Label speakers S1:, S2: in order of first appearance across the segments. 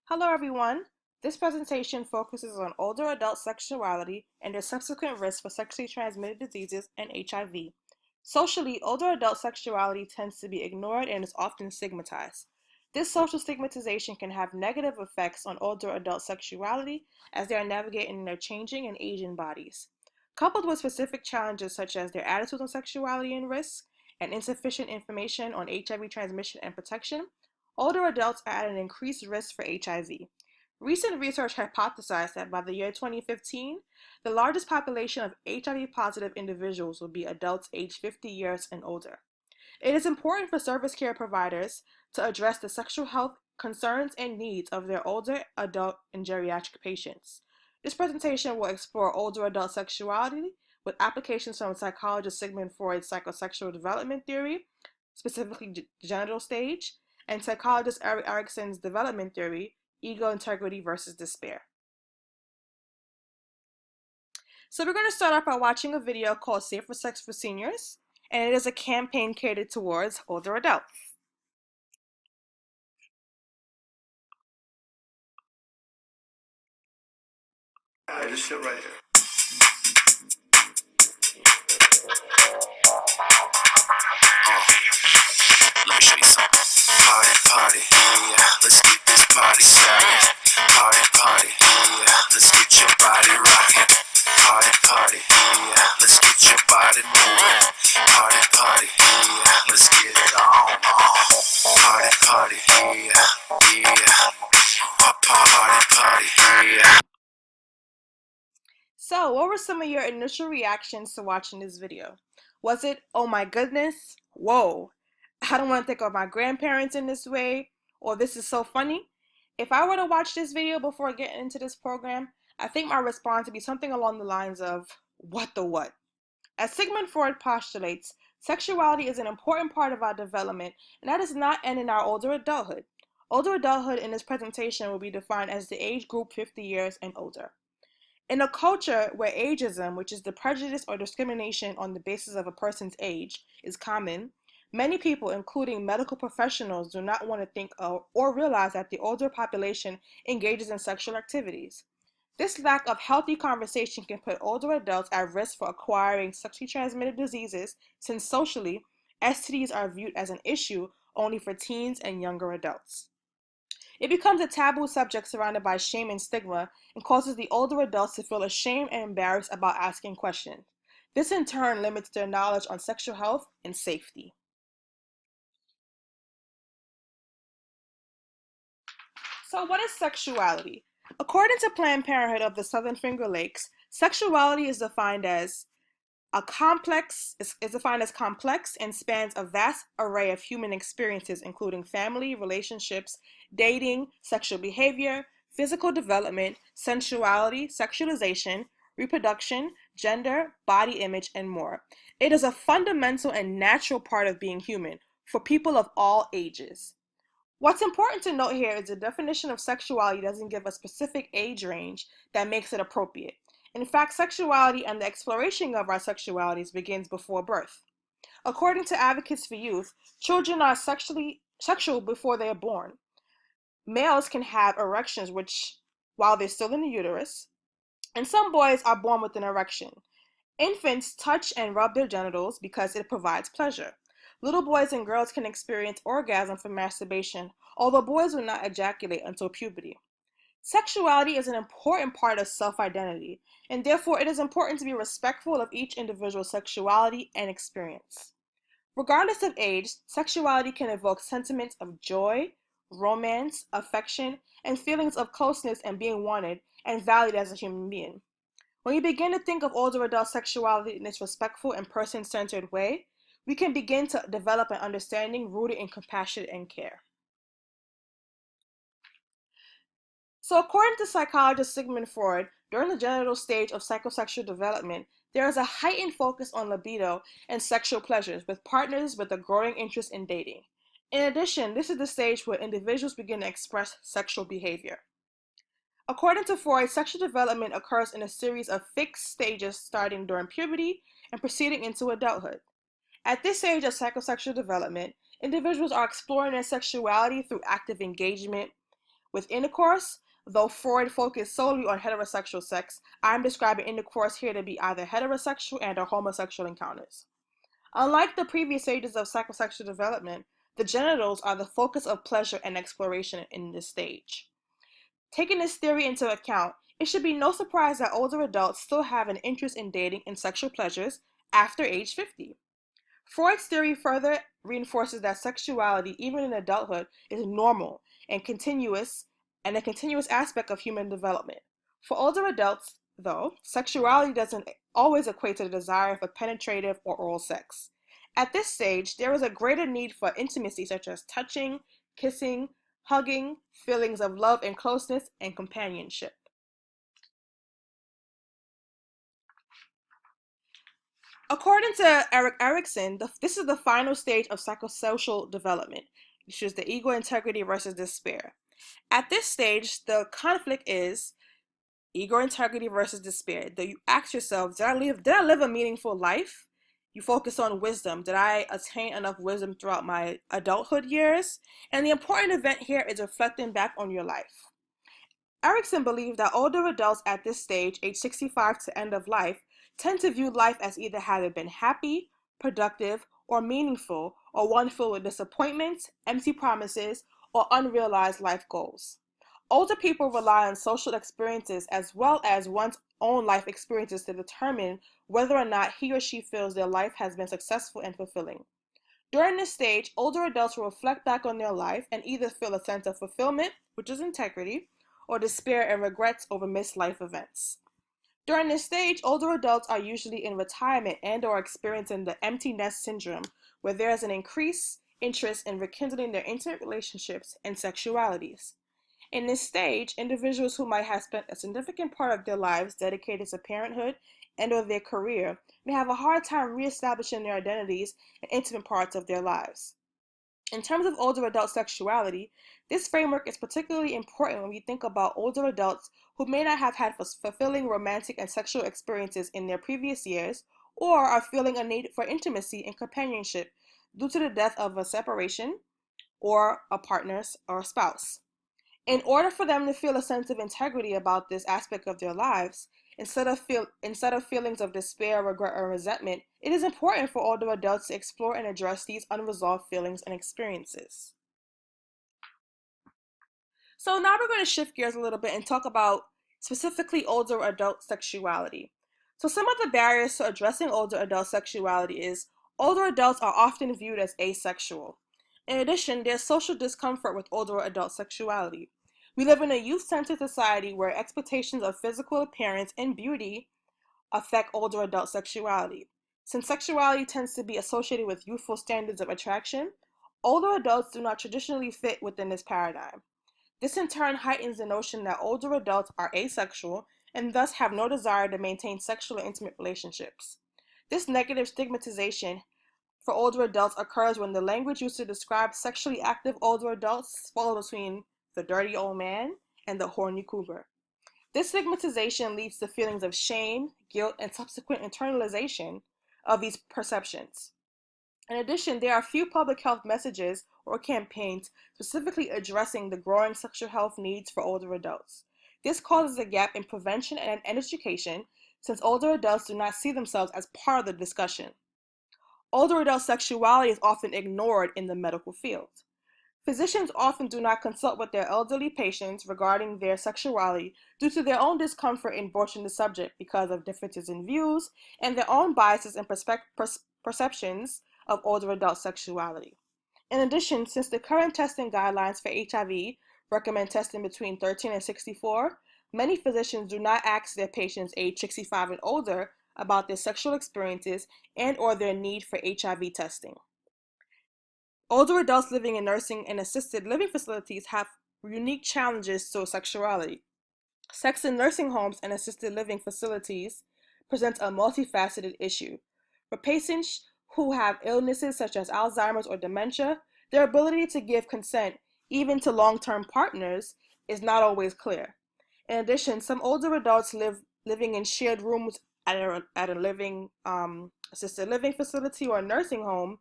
S1: Hello everyone. This presentation focuses on older adult sexuality and their subsequent risk for sexually transmitted diseases and HIV. Socially, older adult sexuality tends to be ignored and is often stigmatized. This social stigmatization can have negative effects on older adult sexuality as they are navigating their changing and aging bodies. Coupled with specific challenges such as their attitudes on sexuality and risk and insufficient information on HIV transmission and protection, older adults are at an increased risk for HIV. Recent research hypothesized that by the year 2015, the largest population of HIV positive individuals will be adults aged 50 years and older. It is important for service care providers to address the sexual health concerns and needs of their older adult and geriatric patients. This presentation will explore older adult sexuality with applications from psychologist Sigmund Freud's psychosexual development theory, specifically the genital stage, and psychologist Erik Erikson's development theory, ego integrity versus despair. So we're going to start off by watching a video called Safer Sex for Seniors, and it is a campaign catered towards older adults.
S2: Hey, this shit right here. Let me show you something. Party, yeah. Let's get this party started. Party, yeah. Let's get your body rocking. Party, yeah. Let's get your body moving. Party, yeah. Let's get it on. Party, yeah. Party, yeah.
S1: So, what were some of your initial reactions to watching this video? Was it, oh my goodness, whoa, I don't want to think of my grandparents in this way, or this is so funny? If I were to watch this video before getting into this program, I think my response would be something along the lines of, what the what? As Sigmund Freud postulates, sexuality is an important part of our development, and that does not end in our older adulthood. Older adulthood in this presentation will be defined as the age group 50 years and older. In a culture where ageism, which is the prejudice or discrimination on the basis of a person's age, is common, many people, including medical professionals, do not want to think of or realize that the older population engages in sexual activities. This lack of healthy conversation can put older adults at risk for acquiring sexually transmitted diseases, since socially, STDs are viewed as an issue only for teens and younger adults. It becomes a taboo subject surrounded by shame and stigma and causes the older adults to feel ashamed and embarrassed about asking questions. This in turn limits their knowledge on sexual health and safety. So, what is sexuality? According to Planned Parenthood of the Southern Finger Lakes, sexuality is defined as is defined as complex and spans a vast array of human experiences, including family, relationships, dating, sexual behavior, physical development, sensuality, sexualization, reproduction, gender, body image, and more. It is a fundamental and natural part of being human for people of all ages. What's important to note here is the definition of sexuality doesn't give a specific age range that makes it appropriate. In fact, sexuality and the exploration of our sexualities begins before birth. According to Advocates for Youth, children are sexual before they are born. Males can have erections while they're still in the uterus, and some boys are born with an erection. Infants touch and rub their genitals because it provides pleasure. Little boys and girls can experience orgasm from masturbation, although boys will not ejaculate until puberty. Sexuality is an important part of self-identity, and therefore it is important to be respectful of each individual's sexuality and experience. Regardless of age, sexuality can evoke sentiments of joy, romance, affection, and feelings of closeness and being wanted and valued as a human being. When we begin to think of older adult sexuality in this respectful and person-centered way, we can begin to develop an understanding rooted in compassion and care. So according to psychologist Sigmund Freud, during the genital stage of psychosexual development, there is a heightened focus on libido and sexual pleasures with partners with a growing interest in dating. In addition, this is the stage where individuals begin to express sexual behavior. According to Freud, sexual development occurs in a series of fixed stages starting during puberty and proceeding into adulthood. At this stage of psychosexual development, individuals are exploring their sexuality through active engagement with intercourse. Though Freud focused solely on heterosexual sex, I'm describing intercourse here to be either heterosexual and or homosexual encounters. Unlike the previous stages of psychosexual development, the genitals are the focus of pleasure and exploration in this stage. Taking this theory into account, it should be no surprise that older adults still have an interest in dating and sexual pleasures after age 50. Freud's theory further reinforces that sexuality, even in adulthood, is normal and continuous and a continuous aspect of human development. For older adults, though, sexuality doesn't always equate to the desire for penetrative or oral sex. At this stage, there is a greater need for intimacy such as touching, kissing, hugging, feelings of love and closeness, and companionship. According to Erik Erikson, this is the final stage of psychosocial development, which is the ego integrity versus despair. At this stage, the conflict is ego integrity versus despair. That you ask yourself, did I live a meaningful life? You focus on wisdom. Did I attain enough wisdom throughout my adulthood years? And the important event here is reflecting back on your life. Erikson believed that older adults at this stage, age 65 to end of life, tend to view life as either having been happy, productive, or meaningful, or one filled with disappointments, empty promises, or unrealized life goals. Older people rely on social experiences as well as one's own life experiences to determine whether or not he or she feels their life has been successful and fulfilling. During this stage, older adults will reflect back on their life and either feel a sense of fulfillment, which is integrity, or despair and regrets over missed life events. During this stage, older adults are usually in retirement and or experiencing the empty nest syndrome, where there is an increased interest in rekindling their intimate relationships and sexualities. In this stage, individuals who might have spent a significant part of their lives dedicated to parenthood and or their career may have a hard time reestablishing their identities and intimate parts of their lives. In terms of older adult sexuality, this framework is particularly important when we think about older adults who may not have had fulfilling romantic and sexual experiences in their previous years or are feeling a need for intimacy and companionship due to the death of a separation or a partner or a spouse. In order for them to feel a sense of integrity about this aspect of their lives, instead of feelings of despair, regret, or resentment, it is important for older adults to explore and address these unresolved feelings and experiences. So now we're going to shift gears a little bit and talk about specifically older adult sexuality. So some of the barriers to addressing older adult sexuality is older adults are often viewed as asexual. In addition, there's social discomfort with older adult sexuality. We live in a youth-centered society where expectations of physical appearance and beauty affect older adult sexuality. Since sexuality tends to be associated with youthful standards of attraction, older adults do not traditionally fit within this paradigm. This in turn heightens the notion that older adults are asexual and thus have no desire to maintain sexual or intimate relationships. This negative stigmatization for older adults occurs when the language used to describe sexually active older adults falls between the dirty old man and the horny cougar. This stigmatization leads to feelings of shame, guilt, and subsequent internalization of these perceptions. In addition, there are few public health messages or campaigns specifically addressing the growing sexual health needs for older adults. This causes a gap in prevention and education since older adults do not see themselves as part of the discussion. Older adult sexuality is often ignored in the medical field. Physicians often do not consult with their elderly patients regarding their sexuality due to their own discomfort in broaching the subject because of differences in views and their own biases and perceptions of older adult sexuality. In addition, since the current testing guidelines for HIV recommend testing between 13 and 64, many physicians do not ask their patients age 65 and older about their sexual experiences and or their need for HIV testing. Older adults living in nursing and assisted living facilities have unique challenges to sexuality. Sex in nursing homes and assisted living facilities presents a multifaceted issue. For patients who have illnesses such as Alzheimer's or dementia, their ability to give consent, even to long-term partners, is not always clear. In addition, some older adults living in shared rooms at a living assisted living facility or a nursing home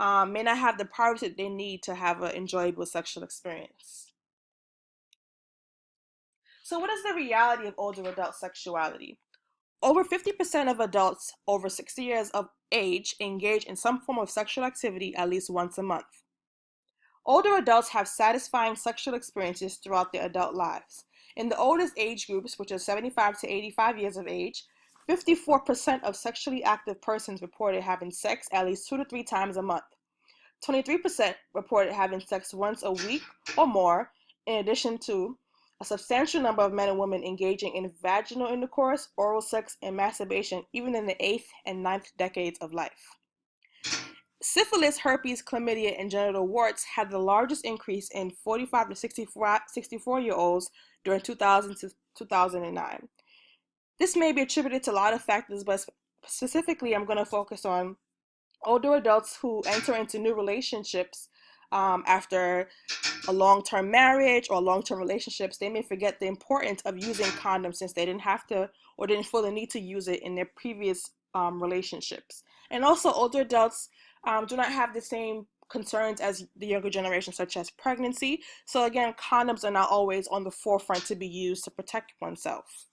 S1: may not have the privacy they need to have an enjoyable sexual experience. So, what is the reality of older adult sexuality? Over 50% of adults over 60 years of age engage in some form of sexual activity at least once a month. Older adults have satisfying sexual experiences throughout their adult lives. In the oldest age groups, which are 75 to 85 years of age, 54% of sexually active persons reported having sex at least 2 to 3 times a month. 23% reported having sex once a week or more, in addition to a substantial number of men and women engaging in vaginal intercourse, oral sex, and masturbation even in the 8th and 9th decades of life. Syphilis, herpes, chlamydia, and genital warts had the largest increase in 45 to 64-year-olds during 2000 to 2009. This may be attributed to a lot of factors, but specifically I'm going to focus on older adults who enter into new relationships after a long-term marriage or long-term relationships. They may forget the importance of using condoms since they didn't have to or didn't feel the need to use it in their previous relationships. And also older adults do not have the same concerns as the younger generation, such as pregnancy. So again, condoms are not always on the forefront to be used to protect oneself.